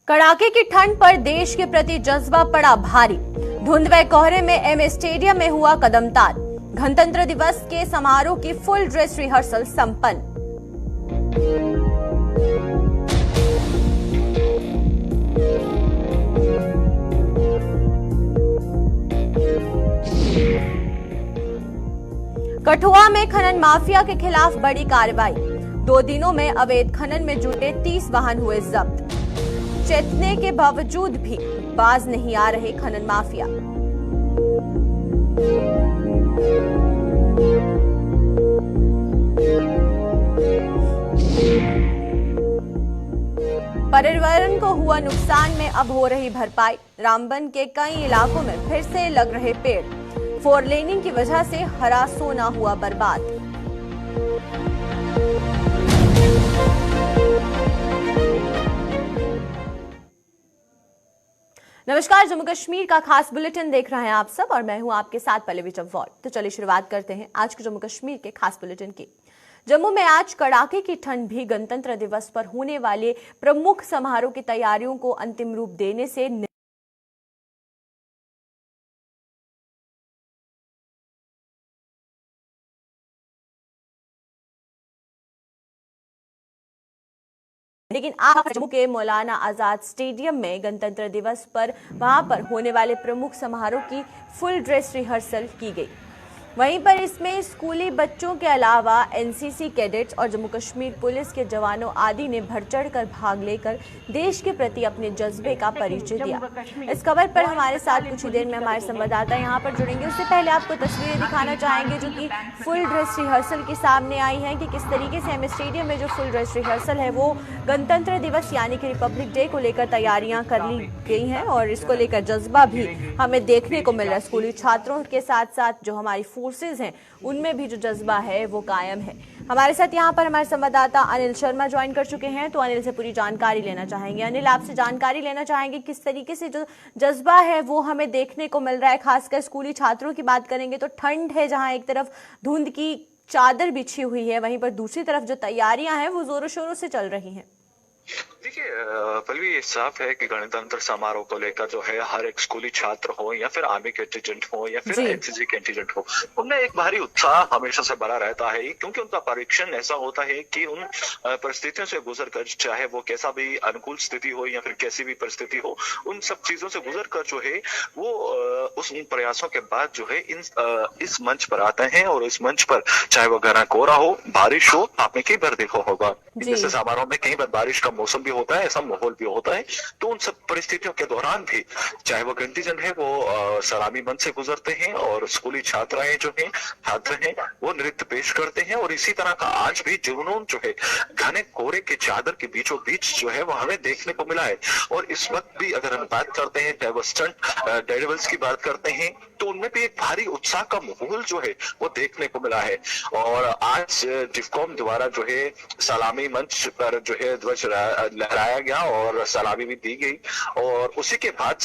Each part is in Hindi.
कड़ाके की ठंड पर देश के प्रति जज्बा पड़ा भारी। धुंध व कोहरे में एमए स्टेडियम में हुआ कदमताल। गणतंत्र दिवस के समारोह की फुल ड्रेस रिहर्सल संपन्न। कठुआ में खनन माफिया के खिलाफ बड़ी कार्रवाई। 2 दिनों में अवैध खनन में जुटे 30 वाहन हुए जब्त। चेतने के बावजूद भी बाज नहीं आ रहे खनन माफिया। पर्यावरण को हुआ नुकसान में अब हो रही भरपाई। रामबन के कई इलाकों में फिर से लग रहे पेड़। 4 लेनिंग की वजह से हरा सोना हुआ बर्बाद। नमस्कार, जम्मू कश्मीर का खास बुलेटिन देख रहे हैं आप सब और मैं हूं आपके साथ पल्लवी चव्हाण। तो चलिए शुरुआत करते हैं आज के जम्मू कश्मीर के खास बुलेटिन की। जम्मू में आज कड़ाके की ठंड भी गणतंत्र दिवस पर होने वाले प्रमुख समारोह की तैयारियों को अंतिम रूप देने से लेकिन आज जम्मू के मौलाना आजाद स्टेडियम में गणतंत्र दिवस पर वहां पर होने वाले प्रमुख समारोह की फुल ड्रेस रिहर्सल की गई। वहीं पर इसमें स्कूली बच्चों के अलावा एनसीसी कैडेट्स और जम्मू कश्मीर पुलिस के जवानों आदि ने बढ़ चढ़कर भाग लेकर देश के प्रति अपने जज्बे का परिचय दिया। इस खबर पर हमारे साथ कुछ ही देर में हमारे संवाददाता यहां पर जुड़ेंगे। उससे पहले आपको तस्वीरें दिखाना चाहेंगे जो कि फुल ड्रेस रिहर्सल के सामने आई हैं कि किस तरीके से एमए स्टेडियम में जो फुल ड्रेस रिहर्सल है वो गणतंत्र दिवस यानी कि रिपब्लिक डे को लेकर तैयारियां कर ली गई हैं और इसको लेकर जज्बा भी हमें देखने को मिल रहा है। स्कूली छात्रों के साथ साथ जो हमारी फोर्सेज हैं उनमें भी जो जज्बा है वो कायम है। हमारे साथ यहाँ पर हमारे संवाददाता अनिल शर्मा ज्वाइन कर चुके हैं, तो अनिल से पूरी जानकारी लेना चाहेंगे। अनिल, आपसे जानकारी लेना चाहेंगे किस तरीके से जो जज्बा है वो हमें देखने को मिल रहा है। खासकर स्कूली छात्रों की बात करेंगे तो ठंड है, जहाँ एक तरफ धुंध की चादर बिछी हुई है, वहीं पर दूसरी तरफ जो तैयारियां हैं वो जोरों शोरों से चल रही हैं। देखिए पल्लवी, ये साफ है कि गणतंत्र समारोह को लेकर जो है हर एक स्कूली छात्र हो या फिर आर्मी कंटीजेंट हो या फिर एनसीसी कंटीजेंट हो, उनमें एक भारी उत्साह हमेशा से बना रहता है, क्योंकि उनका परीक्षण ऐसा होता है कि उन परिस्थितियों से गुजर कर, चाहे वो कैसा भी अनुकूल स्थिति हो या फिर कैसी भी परिस्थिति हो, उन सब चीजों से गुजर कर जो है वो उस प्रयासों के बाद जो है इस मंच पर आते हैं। और इस मंच पर चाहे वो घना कोहरा हो, बारिश हो, आपने कई बार देखा होगा जैसे समारोह में कई बार बारिश का मौसम भी होता है, ऐसा माहौल भी होता है। तो उन सब परिस्थितियों के दौरान भी चाहे वो कंटीजेंट है वो सलामी मंच से गुजरते हैं और स्कूली छात्राएं जो हैं, छात्र हैं, वो नृत्य पेश करते हैं। और इसी तरह का आज भी जुनून जो है घने कोहरे के चादर के बीचों बीच जो है वो हमें देखने को मिला है। और इस वक्त भी अगर हम बात करते हैं चाहे वो स्टंट डेविल्स की बात करते हैं तो उनमें भी एक भारी उत्साह का माहौल जो है वो देखने को मिला है। और आज डिफकॉम द्वारा जो है सलामी मंच पर जो है ध्वज लहराया गया और सलामी भी दी गई। और उसी के बाद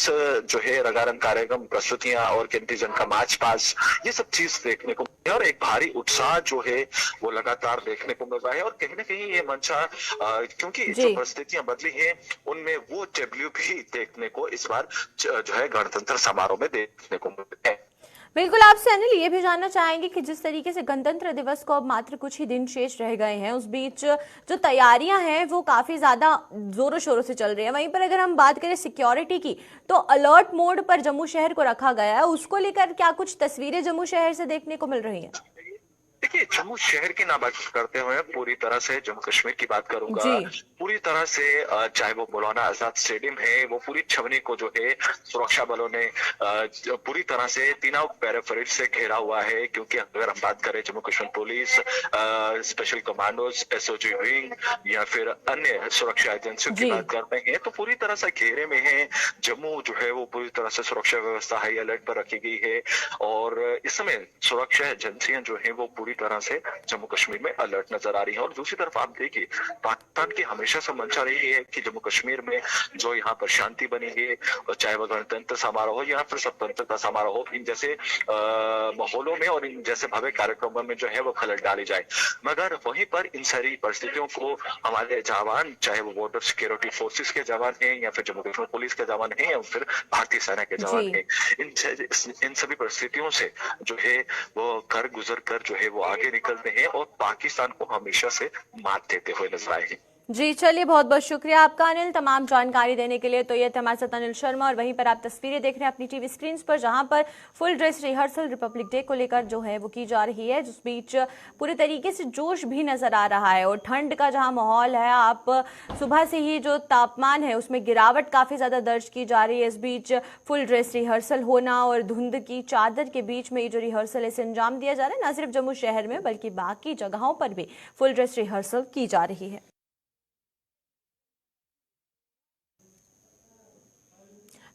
जो है रंगारंग कार्यक्रम, प्रस्तुतियां और कंटीजेंट का मार्च पास, ये सब चीज देखने को मिली और एक भारी उत्साह जो है वो लगातार देखने को मिल रहा है। और कहीं ना कहीं ये मंचा क्योंकि जो परिस्थितियां बदली हैं उनमें वो डब्ल्यू भी देखने को इस बार जो है गणतंत्र समारोह में देखने को मिला है। बिल्कुल, आपसे अनिल ये भी जानना चाहेंगे कि जिस तरीके से गणतंत्र दिवस को अब मात्र कुछ ही दिन शेष रह गए हैं, उस बीच जो तैयारियां हैं वो काफी ज्यादा जोरों शोरों से चल रही है। वहीं पर अगर हम बात करें सिक्योरिटी की तो अलर्ट मोड पर जम्मू शहर को रखा गया है। उसको लेकर क्या कुछ तस्वीरें जम्मू शहर से देखने को मिल रही हैं? देखिए, जम्मू शहर की ना बात करते हुए पूरी तरह से जम्मू कश्मीर की बात करूंगा। पूरी तरह से चाहे वो मौलाना आजाद स्टेडियम है, वो पूरी छवनी को जो है सुरक्षा बलों ने पूरी तरह से तीनों पैराफेरिट से घेरा हुआ है। क्योंकि अगर हम बात करें Jammu Kashmir police, special commandos, SOG wing या फिर अन्य सुरक्षा एजेंसियों की बात करते हैं तो पूरी तरह से घेरे में है। जम्मू जो है वो पूरी तरह से सुरक्षा व्यवस्था हाई अलर्ट पर रखी गई है। और इस समय सुरक्षा एजेंसियां जो है वो पूरी तरह से जम्मू कश्मीर में अलर्ट नजर आ रही है। और दूसरी तरफ आप देखिए, पाकिस्तान की हमेशा से मंशा रही है कि जम्मू कश्मीर में जो यहाँ पर शांति बनी है, चाहे वह गणतंत्र समारोह हो या फिर स्वतंत्रता समारोह हो, इन जैसे माहौलों में और इन जैसे भव्य कार्यक्रमों में जो है वो खलल डाली जाए। मगर वहीं पर इन सारी परिस्थितियों को हमारे जवान, चाहे वो बॉर्डर सिक्योरिटी फोर्सेस के जवान हैं या फिर जम्मू कश्मीर पुलिस के जवान हैं या फिर भारतीय सेना के जवान हैं, इन सभी परिस्थितियों से जो है वो कर गुजर कर जो है वो आगे निकलते हैं और पाकिस्तान को हमेशा से मात देते हुए नजर आए हैं। जी चलिए, बहुत बहुत शुक्रिया आपका अनिल, तमाम जानकारी देने के लिए। तो ये थे हमारे साथ अनिल शर्मा, और वहीं पर आप तस्वीरें देख रहे हैं अपनी टीवी स्क्रीन पर, जहां पर full dress rehearsal Republic day को लेकर जो है वो की जा रही है, जिस बीच पूरे तरीके से जोश भी नजर आ रहा है। और ठंड का जहां माहौल है, आप सुबह से ही जो तापमान है उसमें गिरावट काफी ज्यादा दर्ज की जा रही है। इस बीच फुल ड्रेस रिहर्सल होना और धुंध की चादर के बीच में ये जो रिहर्सल है इसे अंजाम दिया जा रहा है, न सिर्फ जम्मू शहर में बल्कि बाकी जगहों पर भी फुल ड्रेस रिहर्सल की जा रही है।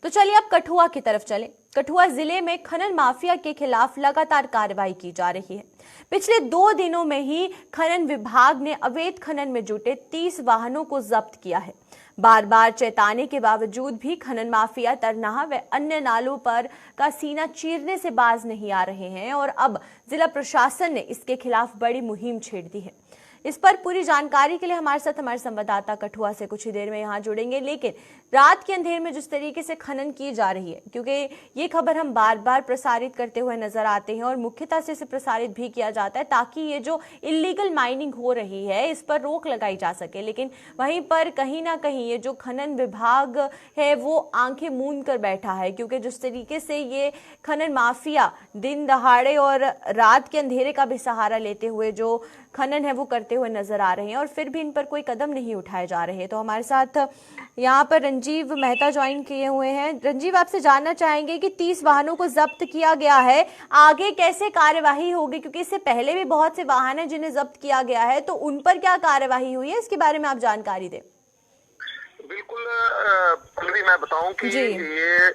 तो चलिए अब कठुआ की तरफ चलें। कठुआ जिले में खनन माफिया के खिलाफ लगातार कार्रवाई की जा रही है। पिछले 2 दिनों में ही खनन विभाग ने अवैध खनन में जुटे 30 वाहनों को जब्त किया है। बार बार चेताने के बावजूद भी खनन माफिया तरनाहा व अन्य नालों पर का सीना चीरने से बाज नहीं आ रहे हैं, और अब जिला प्रशासन ने इसके खिलाफ बड़ी मुहिम छेड़ दी है। इस पर पूरी जानकारी के लिए हमारे साथ हमारे संवाददाता कठुआ से कुछ ही देर में यहां जुड़ेंगे। लेकिन रात के अंधेरे में जिस तरीके से खनन की जा रही है, क्योंकि ये खबर हम बार बार प्रसारित करते हुए नजर आते हैं और मुख्यतः से इसे प्रसारित भी किया जाता है ताकि ये जो इलीगल माइनिंग हो रही है इस पर रोक लगाई जा सके। लेकिन वहीं पर कहीं ना कहीं ये जो खनन विभाग है वो आंखें मूंद कर बैठा है, क्योंकि जिस तरीके से ये खनन माफिया दिन दहाड़े और रात के अंधेरे का भी सहारा लेते हुए जो खनन है वो करते हुए नजर आ रहे हैं, और फिर भी इन पर कोई कदम नहीं उठाए जा रहे हैं। तो हमारे साथ यहाँ पर रंजीव मेहता ज्वाइन किए हुए हैं। रंजीव, आपसे जानना चाहेंगे कि 30 वाहनों को जब्त किया गया है, आगे कैसे कार्यवाही होगी, क्योंकि इससे पहले भी बहुत से वाहन हैं जिन्हें जब्त किया गया है, तो उन पर क्या कार्यवाही हुई है, इसके बारे में आप जानकारी दें। बिल्कुल पल्लवी, मैं बताऊं कि ये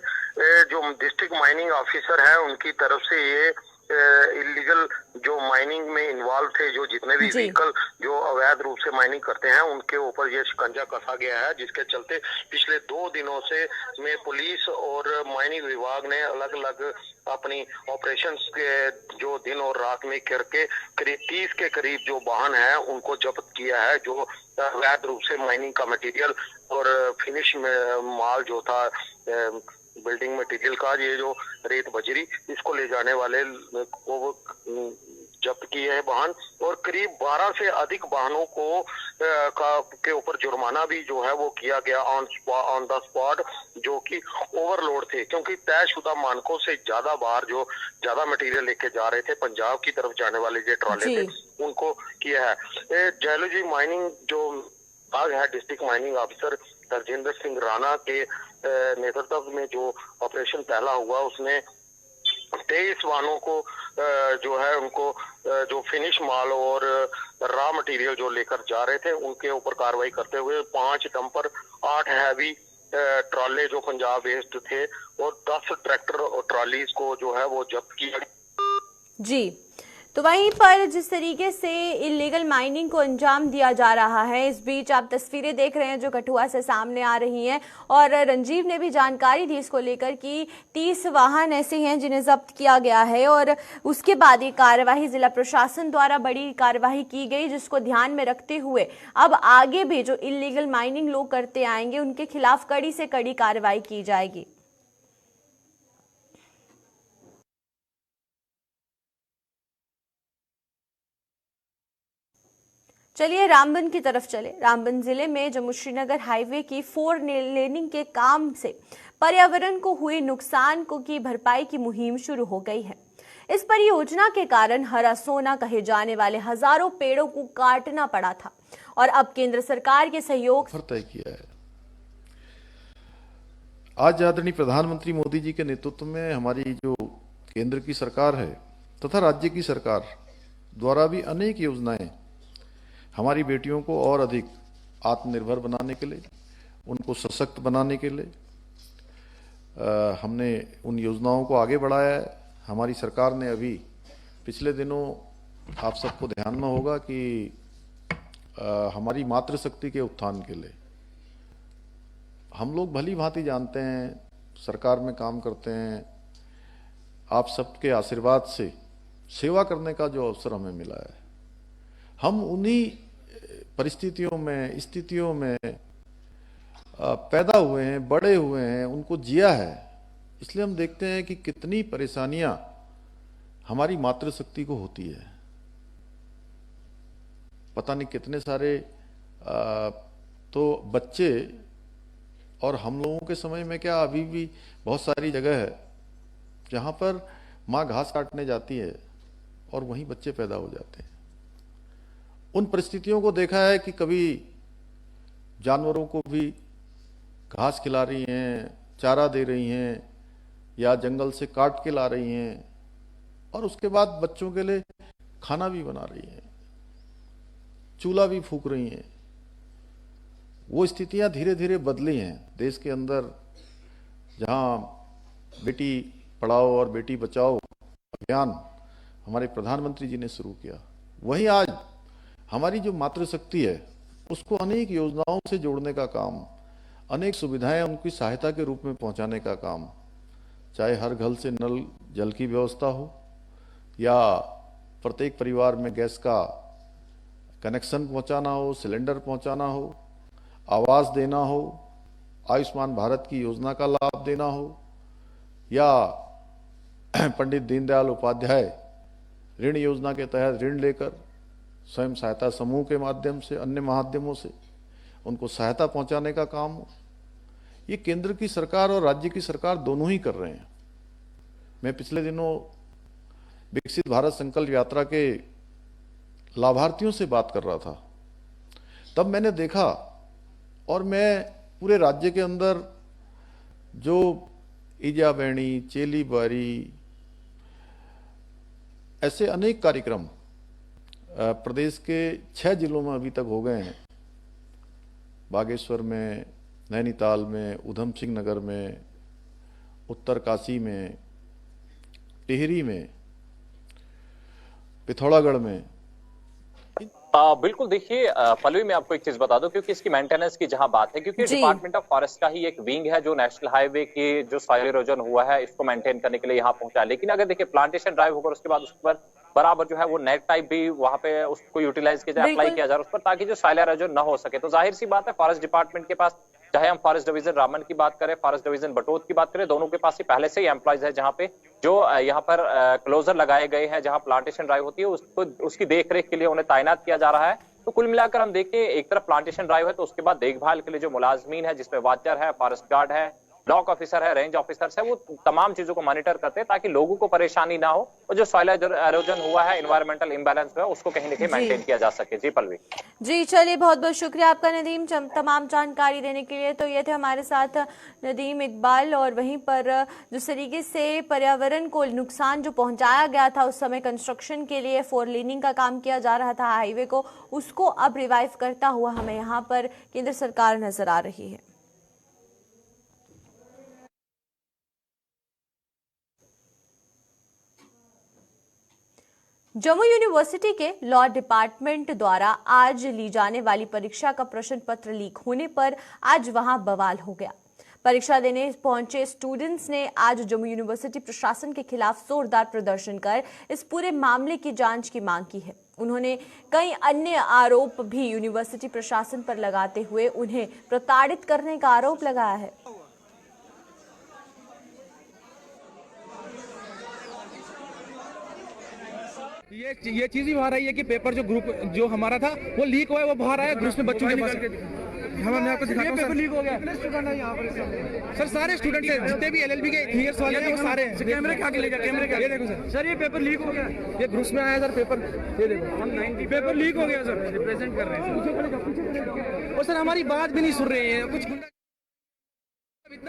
जो डिस्ट्रिक्ट माइनिंग ऑफिसर है उनकी तरफ से ये इलीगल जो माइनिंग में इन्वॉल्व थे, जो जितने भी व्हीकल जो अवैध रूप से माइनिंग करते हैं उनके ऊपर ये शिकंजा कसा गया है, जिसके चलते पिछले 2 दिनों से में पुलिस और माइनिंग विभाग ने अलग अलग अपनी ऑपरेशंस के जो दिन और रात में करके करीब 30 के करीब जो वाहन है उनको जब्त किया है, जो अवैध रूप से माइनिंग का मटेरियल और फिनिश माल जो था बिल्डिंग मटेरियल का, ये जो रेत बजरी, इसको ले जाने वाले को जब्त किए हैं वाहन, और करीब 12 से अधिक वाहनों को के ऊपर जुर्माना भी जो है वो किया गया ऑन द स्पॉट, जो कि ओवरलोड थे, क्योंकि तयशुदा मानकों से ज्यादा बार जो ज्यादा मटेरियल लेके जा रहे थे पंजाब की तरफ जाने वाले जो ट्रॉले थे उनको किया है। जियोलॉजी माइनिंग जो विभाग है, district mining officer Dharmendra Singh Rana के नेतृत्व में जो ऑपरेशन पहला हुआ उसने 23 वाहनों को जो है उनको जो फिनिश माल और रॉ मटेरियल जो लेकर जा रहे थे उनके ऊपर कार्रवाई करते हुए 5 डंपर, 8 हैवी ट्रॉले जो पंजाब बेस्ड थे और 10 ट्रैक्टर और ट्रॉलीज को जो है वो जब्त किया जी। तो वहीं पर जिस तरीके से इलीगल माइनिंग को अंजाम दिया जा रहा है, इस बीच आप तस्वीरें देख रहे हैं जो कठुआ से सामने आ रही हैं, और रंजीव ने भी जानकारी दी इसको लेकर कि 30 वाहन ऐसे हैं जिन्हें जब्त किया गया है, और उसके बाद ये कार्यवाही जिला प्रशासन द्वारा बड़ी कार्यवाही की गई, जिसको ध्यान में रखते हुए अब आगे भी जो इलीगल माइनिंग लोग करते आएंगे उनके खिलाफ कड़ी से कड़ी कार्रवाई की जाएगी। चलिए रामबन की तरफ चले। रामबन जिले में जम्मू श्रीनगर हाईवे की 4 लेनिंग के काम से पर्यावरण को हुए नुकसान की भरपाई की मुहिम शुरू हो गई है। इस परियोजना के कारण हरा सोना कहे जाने वाले हजारों पेड़ों को काटना पड़ा था, और अब केंद्र सरकार के सहयोग तय किया है। आज आदरणीय प्रधानमंत्री मोदी जी के नेतृत्व में हमारी जो केंद्र की सरकार है तथा राज्य की सरकार द्वारा भी अनेक योजनाएं हमारी बेटियों को और अधिक आत्मनिर्भर बनाने के लिए, उनको सशक्त बनाने के लिए हमने उन योजनाओं को आगे बढ़ाया है। हमारी सरकार ने अभी पिछले दिनों आप सबको ध्यान में होगा कि हमारी मातृशक्ति के उत्थान के लिए हम लोग भली भांति जानते हैं, सरकार में काम करते हैं, आप सबके आशीर्वाद से सेवा करने का जो अवसर हमें मिला है, हम उन्हीं परिस्थितियों में, स्थितियों में पैदा हुए हैं, बड़े हुए हैं, उनको जिया है। इसलिए हम देखते हैं कि कितनी परेशानियां हमारी मातृशक्ति को होती है। पता नहीं कितने सारे तो बच्चे, और हम लोगों के समय में क्या अभी भी बहुत सारी जगह है जहां पर माँ घास काटने जाती है और वहीं बच्चे पैदा हो जाते हैं। उन परिस्थितियों को देखा है कि कभी जानवरों को भी घास खिला रही हैं, चारा दे रही हैं, या जंगल से काट के ला रही हैं, और उसके बाद बच्चों के लिए खाना भी बना रही हैं, चूल्हा भी फूंक रही हैं। वो स्थितियां धीरे धीरे बदली हैं देश के अंदर, जहां बेटी पढ़ाओ और बेटी बचाओ अभियान हमारे प्रधानमंत्री जी ने शुरू किया। वहीं आज हमारी जो मातृशक्ति है उसको अनेक योजनाओं से जोड़ने का काम, अनेक सुविधाएं उनकी सहायता के रूप में पहुंचाने का काम, चाहे हर घर से नल जल की व्यवस्था हो, या प्रत्येक परिवार में गैस का कनेक्शन पहुंचाना हो, सिलेंडर पहुंचाना हो, आवास देना हो, आयुष्मान भारत की योजना का लाभ देना हो, या पंडित दीनदयाल उपाध्याय ऋण योजना के तहत ऋण लेकर स्वयं सहायता समूह के माध्यम से, अन्य माध्यमों से उनको सहायता पहुंचाने का काम हो। ये केंद्र की सरकार और राज्य की सरकार दोनों ही कर रहे हैं। मैं पिछले दिनों विकसित भारत संकल्प यात्रा के लाभार्थियों से बात कर रहा था, तब मैंने देखा, और मैं पूरे राज्य के अंदर जो ईजाबैणी, चेली बारी, ऐसे अनेक कार्यक्रम प्रदेश के 6 जिलों में अभी तक हो गए हैं। बागेश्वर में, नैनीताल में, उधम सिंह नगर में, उत्तरकाशी में, टिहरी में, पिथौरागढ़ में। बिल्कुल, देखिए पल्लवी, मैं आपको एक चीज बता दूं, क्योंकि इसकी मेंटेनेंस की जहां बात है, क्योंकि डिपार्टमेंट ऑफ फॉरेस्ट का ही एक विंग है जो नेशनल हाईवे की जो सॉइल इरोजन हुआ है इसको मेंटेन करने के लिए यहाँ पहुंचा है। लेकिन अगर देखिए प्लांटेशन ड्राइव होकर उसके बाद उस पर बराबर जो है वो नेट टाइप भी वहां पे उसको यूटिलाइज किया जाए, अप्लाई किया जाए उस पर, ताकि जो सॉइल इरोजन न हो सके। तो जाहिर सी बात है फॉरेस्ट डिपार्टमेंट के पास, चाहे हम फॉरेस्ट डिवीजन रामन की बात करें, फॉरेस्ट डिवीजन बटोत की बात करें, दोनों के पास ही पहले से ही एम्प्लॉयज है जहां पे जो यहाँ पर क्लोजर लगाए गए हैं, जहां प्लांटेशन ड्राइव होती है उसको, उसकी देखरेख के लिए उन्हें तैनात किया जा रहा है। तो कुल मिलाकर हम देखें, एक तरफ प्लांटेशन ड्राइव है तो उसके बाद देखभाल के लिए जो मुलाजमीन है, जिसमें वाचर है, फॉरेस्ट गार्ड है, ब्लॉक ऑफिसर है, रेंज ऑफिसर्स है, वो तमाम चीजों को मॉनिटर करते हैं ताकि लोगों को परेशानी ना हो, और जो सॉइल एरोजन हुआ है, एनवायरमेंटल इंबैलेंस हुआ है, उसको कहीं ना कहीं मेंटेन किया जा सके। जी पल्लवी। जी चलिए, बहुत बहुत शुक्रिया आपका नदीम तमाम जानकारी देने के लिए। तो ये थे हमारे साथ नदीम इकबाल। और वहीं पर जिस तरीके से पर्यावरण को नुकसान जो पहुंचाया गया था उस समय कंस्ट्रक्शन के लिए 4 लेनिंग का काम किया जा रहा था हाईवे को, उसको अब रिवाइव करता हुआ हमें यहाँ पर केंद्र सरकार नजर आ रही है। जम्मू यूनिवर्सिटी के लॉ डिपार्टमेंट द्वारा आज ली जाने वाली परीक्षा का प्रश्न पत्र लीक होने पर आज वहां बवाल हो गया। परीक्षा देने पहुंचे स्टूडेंट्स ने आज जम्मू यूनिवर्सिटी प्रशासन के खिलाफ जोरदार प्रदर्शन कर इस पूरे मामले की जांच की मांग की है। उन्होंने कई अन्य आरोप भी यूनिवर्सिटी प्रशासन पर लगाते हुए उन्हें प्रताड़ित करने का आरोप लगाया है। ये चीज ही बाहर आई है कि पेपर जो ग्रुप जो हमारा था वो लीक हुआ है, वो बाहर आया ग्रुप में बच्चों के पास। मैं आपको दिखाता हूं, पेपर लीक हो गया। स्टूडेंट है यहाँ पर सर, सारे स्टूडेंट हैं, जितने भी एलएलबी के ईयर्स वाले हैं वो सारे हैं। कैमरे के आगे ले जा, कैमरे के आगे। ये देखो सर, ये पेपर लीक हो गया, ये ग्रुप में आया सर पेपर, ये देखो पेपर लीक हो गया सर, रिप्रेजेंट कर रहे हैं। और सर हमारी बात भी नहीं सुन रहे हैं, कुछ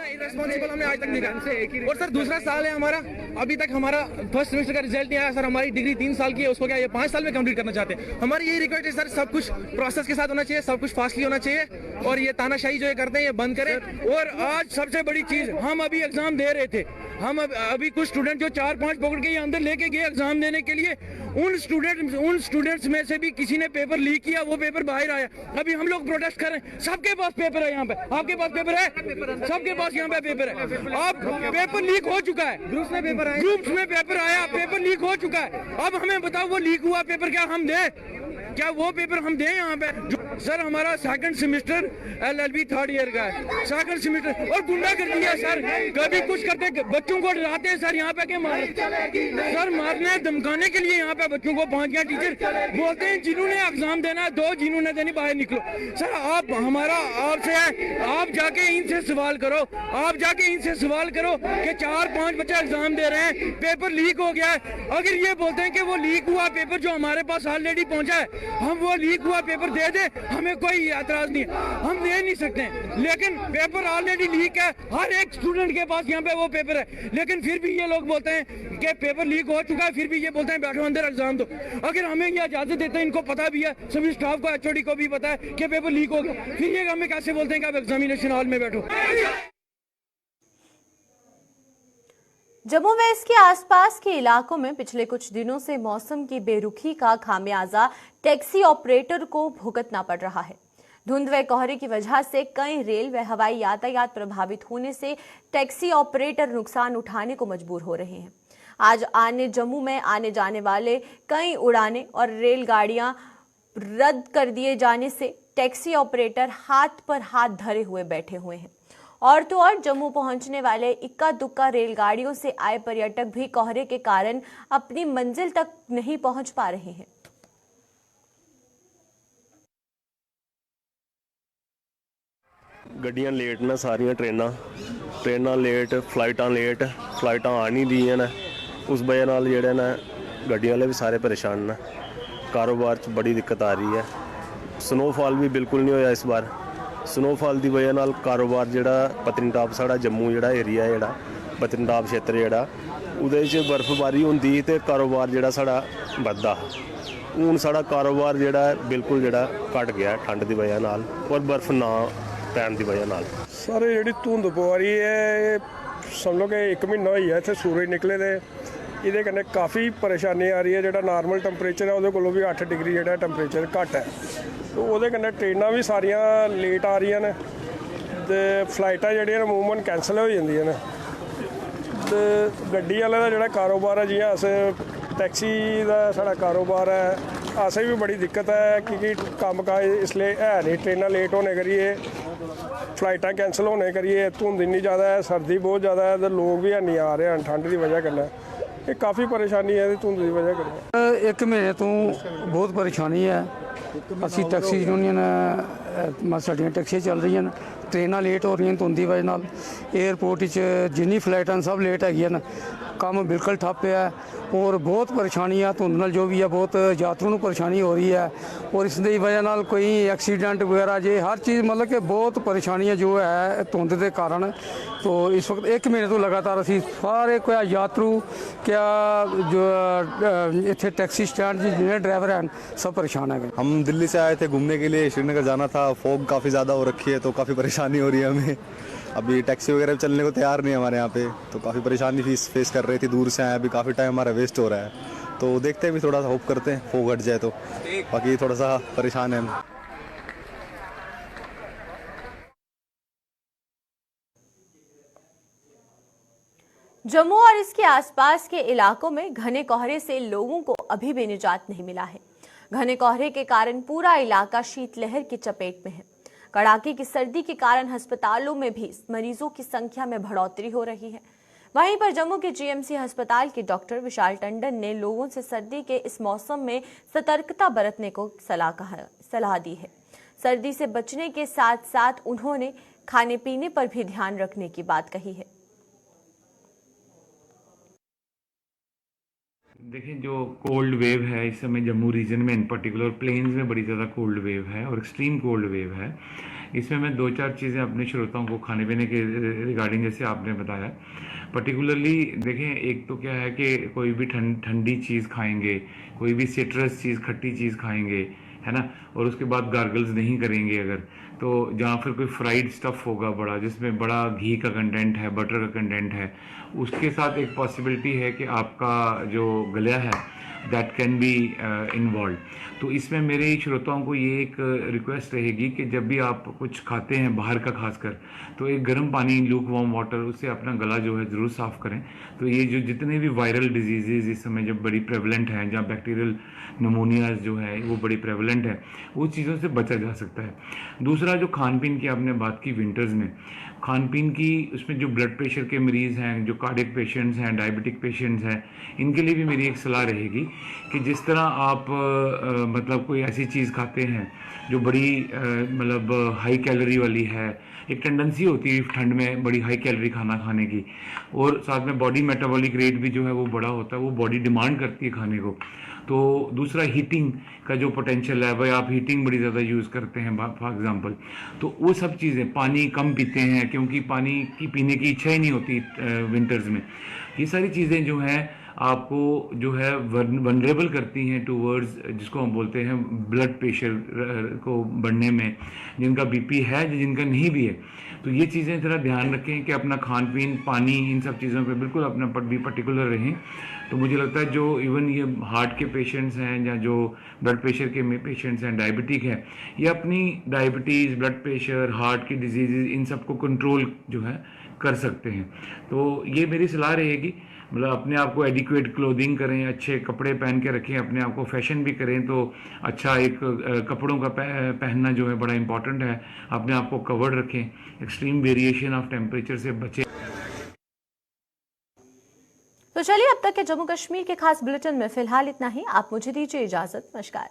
इररेस्पॉन्सिबल हमें आज तक नहीं कहा। और सर दूसरा साल है हमारा, अभी तक हमारा फर्स्ट सेमेस्टर का रिजल्ट नहीं आया सर। हमारी डिग्री 3 साल की है, उसको क्या ये 5 साल में कंप्लीट करना चाहते हैं। हमारी यही रिक्वेस्ट है सर, सब कुछ प्रोसेस के साथ होना चाहिए, सब कुछ फास्टली होना चाहिए और ये तानाशाही जो ये करते हैं ये बंद करें। और आज सबसे बड़ी चीज, हम अभी एग्जाम दे रहे थे, हम अभी कुछ स्टूडेंट जो 4-5 पकड़ के अंदर लेके गए एग्जाम देने के लिए, उन स्टूडेंट्स में से भी किसी ने पेपर लीक किया, वो पेपर बाहर आया। अभी हम लोग प्रोटेस्ट कर रहे हैं, सबके पास पेपर है यहाँ पे। आपके पास पेपर है? सबके पास यहाँ पे पेपर है। अब पेपर लीक हो चुका है, ग्रुप्स में पेपर आया, पेपर लीक हो चुका है। अब हमें बताओ वो लीक हुआ पेपर क्या हम दें? क्या वो पेपर हम दें यहाँ पे? सर हमारा second semester LLB 3rd year का है, सेकंड सेमेस्टर, और गुंडा कर दिया सर। कभी कुछ करते, बच्चों को डराते हैं सर यहाँ पे के सर मारने धमकाने के लिए यहाँ पे बच्चों को पहुँच गया। टीचर बोलते हैं जिन्होंने एग्जाम देना दो, जिन्होंने देनी बाहर निकलो। सर आप हमारा आपसे है, आप जाके इनसे सवाल करो, आप जाके इनसे सवाल करो कि 4-5 बच्चे एग्जाम दे रहे हैं, पेपर लीक हो गया है। अगर ये बोलते हैं कि वो लीक हुआ पेपर जो हमारे पास ऑलरेडी पहुंचा है, हम वो लीक हुआ पेपर दे दे, हमें कोई एतराज नहीं है, हम दे नहीं सकते। लेकिन पेपर ऑलरेडी लीक है, हर एक स्टूडेंट के पास यहाँ पे वो पेपर है, लेकिन फिर भी ये लोग बोलते हैं कि पेपर लीक हो चुका है, फिर भी ये बोलते हैं बैठो अंदर एग्जाम दो। अगर हमें ये इजाजत देते हैं, इनको पता भी है, सभी स्टाफ को, HOD को भी पता है कि पेपर लीक हो गया, फिर ये हमें कैसे बोलते हैं कि आप एग्जामिनेशन हॉल में बैठो? जम्मू व इसके आसपास के इलाकों में पिछले कुछ दिनों से मौसम की बेरुखी का खामियाजा टैक्सी ऑपरेटर को भुगतना पड़ रहा है। धुंध व कोहरे की वजह से कई रेल व हवाई यातायात प्रभावित होने से टैक्सी ऑपरेटर नुकसान उठाने को मजबूर हो रहे हैं। आज जम्मू में आने जाने वाले कई उड़ानें और रेलगाड़ियां रद्द कर दिए जाने से टैक्सी ऑपरेटर हाथ पर हाथ धरे हुए बैठे हुए हैं। और तो और जम्मू पहुंचने वाले इक्का दुक्का रेलगाड़ियों से आए पर्यटक भी कोहरे के कारण अपनी मंजिल तक नहीं पहुंच पा रहे हैं। गड्डियां लेट ने, सारियां ट्रेनां लेट, फ्लाइटां आ नहीं रही ने। उस वजह नाल जेहड़े ने गड्डियां वाले भी सारे परेशान ने। कारोबार च बड़ी दिक्कत आ रही है। स्नोफॉल भी बिल्कुल नहीं होया इस बार। स्नोफॉल की वजह नाल कारोबार जिहड़ा पत्नीटाप साड़ा जम्मू जिहड़ा एरिया जिहड़ा पत्नीटाप क्षेत्र जिहड़ा उहदे च बर्फबारी होंदी ते कारोबार जिहड़ा साड़ा बधदा। हुण साड़ा कारोबार जिहड़ा बिल्कुल जिहड़ा घट गया ठंड की वजह नाल और बर्फ ना पैण की वजह नाल। सर जिहड़ी धुंध पवा रही है, समझ लो कि 1 महीना होई है इत्थे सूरज निकले दे, ਇਹਦੇ कन्नै काफ़ी परेशानी आ रही है। ਜਿਹੜਾ नार्मल टैंपरेचर है ਉਹਦੇ ਕੋਲੋਂ भी 8 डिग्री ਜਿਹੜਾ टैंपरेचर घट है। तो ਉਹਦੇ कन्नै ट्रेनां भी सारियां लेट आ रही ने ते फ्लाइटां ਜਿਹੜੀਆਂ मूवमेंट कैंसल हो ਜਾਂਦੀਆਂ ने। ते गड्डी वाले दा ਜਿਹੜਾ कारोबार है, जियां अस टैक्सी का साड़ा कारोबार है, असें भी बड़ी दिक्कत है क्योंकि कम काज इसलिए है नहीं। ट्रेनां लेट होने करिए, फ्लाइटां कैंसल होने करिए, धुंध इन्नी ज़्यादा है, सर्दी बहुत ज़्यादा है, तो लोग भी नहीं आ रहे हैं ठंड की वजह कन्नै। ये काफ़ी परेशानी है धुंध की वजह कन्नै। 1 महीने तो बहुत परेशानी है। असी टैक्सी यूनियन साड़ियाँ टैक्सी चल रही हैं, ट्रेनां लेट हो रही हैं धुंध की वजह नाल। एयरपोर्ट जिन्नी फ्लाइटां सब लेट है, काम बिल्कुल ठप है और बहुत परेशानी है धुंध नाल। जो भी है बहुत यात्रुओं को परेशानी हो रही है और इस दी वजह नाल कोई एक्सीडेंट वगैरह जे हर चीज़ मतलब कि बहुत परेशानी है जो है धुंध के कारण। तो इस वक्त 1 महीने तो लगातार असी सारे क्या यात्रु क्या जो इतने टैक्सी स्टैंड जिन्हें ड्राइवर हैं सब परेशान है। हम दिल्ली से आए थे घूमने के लिए, श्रीनगर जाना था। फॉग काफ़ी ज़्यादा हो रखी है तो काफ़ी परेशानी हो रही है हमें। अभी टैक्सी वगैरह चलने को तैयार नहीं है हमारे यहाँ पे, तो काफ़ी परेशानी फेस कर रही थी। दूर से आए, अभी काफ़ी टाइम हमारा वेस्ट हो रहा है। तो देखते हैं, भी थोड़ा सा होप करते हैं फॉग हट जाए तो। बाकी थोड़ा सा परेशान है हम। जम्मू और इसके आसपास के इलाकों में घने कोहरे से लोगों को अभी भी निजात नहीं मिला है। घने कोहरे के कारण पूरा इलाका शीतलहर की चपेट में है। कड़ाके की सर्दी के कारण अस्पतालों में भी मरीजों की संख्या में बढ़ोतरी हो रही है। वहीं पर जम्मू के GMC अस्पताल के डॉक्टर विशाल टंडन ने लोगों से सर्दी के इस मौसम में सतर्कता बरतने को सलाह दी है। सर्दी से बचने के साथ साथ उन्होंने खाने पीने पर भी ध्यान रखने की बात कही है। देखिए, जो कोल्ड वेव है इस समय जम्मू रीजन में इन पर्टिकुलर प्लेन्स में बड़ी ज़्यादा कोल्ड वेव है और एक्सट्रीम कोल्ड वेव है। इसमें मैं 2-4 चीज़ें अपने श्रोताओं को खाने पीने के रिगार्डिंग, जैसे आपने बताया पर्टिकुलरली देखें, एक तो क्या है कि कोई भी ठंडी चीज़ खाएंगे, कोई भी सिट्रस चीज़, खट्टी चीज़ खाएंगे, है ना, और उसके बाद गार्गल्स नहीं करेंगे अगर, तो जहाँ फिर कोई फ्राइड स्टफ़ होगा बड़ा, जिसमें बड़ा घी का कंटेंट है, बटर का कंटेंट है, उसके साथ एक पॉसिबिलिटी है कि आपका जो गला है दैट कैन बी इन्वॉल्व। तो इसमें मेरे श्रोताओं को ये एक रिक्वेस्ट रहेगी कि जब भी आप कुछ खाते हैं बाहर का खासकर, तो एक गर्म पानी, लूक वार्म वाटर, उससे अपना गला जो है ज़रूर साफ़ करें। तो ये जो जितने भी वायरल डिजीज़ इस समय जब बड़ी प्रेवलेंट हैं, जहाँ बैक्टीरियल निमोनियाज जो है वो बड़ी प्रेवलेंट है, वो चीज़ों से बचा जा सकता है। दूसरा, जो खान पीन की आपने बात की, विंटर्स में खान पीन की, उसमें जो ब्लड प्रेशर के मरीज़ हैं, जो कार्डियक पेशेंट्स हैं, डायबिटिक पेशेंट्स हैं, इनके लिए भी मेरी एक सलाह रहेगी कि जिस तरह आप मतलब कोई ऐसी चीज़ खाते हैं जो बड़ी मतलब हाई कैलोरी वाली है, एक टेंडेंसी होती है ठंड में बड़ी हाई कैलोरी खाना खाने की, और साथ में बॉडी मेटाबॉलिक रेट भी जो है वो बड़ा होता है, वो बॉडी डिमांड करती है खाने को। तो दूसरा, हीटिंग का जो पोटेंशियल है, भाई आप हीटिंग बड़ी ज़्यादा यूज़ करते हैं फॉर एग्जांपल, तो वो सब चीज़ें, पानी कम पीते हैं क्योंकि पानी की पीने की इच्छा ही नहीं होती विंटर्स में, ये सारी चीज़ें जो हैं आपको जो है वनरेबल करती हैं टूवर्ड्स, जिसको हम बोलते हैं ब्लड प्रेशर को बढ़ने में, जिनका बीपी है, जिनका नहीं भी है। तो ये चीज़ें ज़रा ध्यान रखें कि अपना खान पीन, पानी, इन सब चीज़ों पे बिल्कुल अपना भी पर्टिकुलर रहें। तो मुझे लगता है जो इवन ये हार्ट के पेशेंट्स हैं या जो ब्लड प्रेशर के पेशेंट्स हैं, डायबिटिक हैं, ये अपनी डायबिटीज़, ब्लड प्रेशर, हार्ट की डिजीज़, इन सब को कंट्रोल जो है कर सकते हैं। तो ये मेरी सलाह रहेगी, मतलब अपने आप को एडिक्वेट क्लोथिंग करें, अच्छे कपड़े पहन के रखें, अपने आप को फैशन भी करें, तो अच्छा एक कपड़ों का पहनना जो है बड़ा इंपॉर्टेंट है, अपने आप को कवर्ड रखें, एक्सट्रीम वेरिएशन ऑफ टेम्परेचर से बचें। तो चलिए, अब तक के जम्मू कश्मीर के खास बुलेटिन में फिलहाल इतना ही। आप मुझे दीजिए इजाजत। नमस्कार।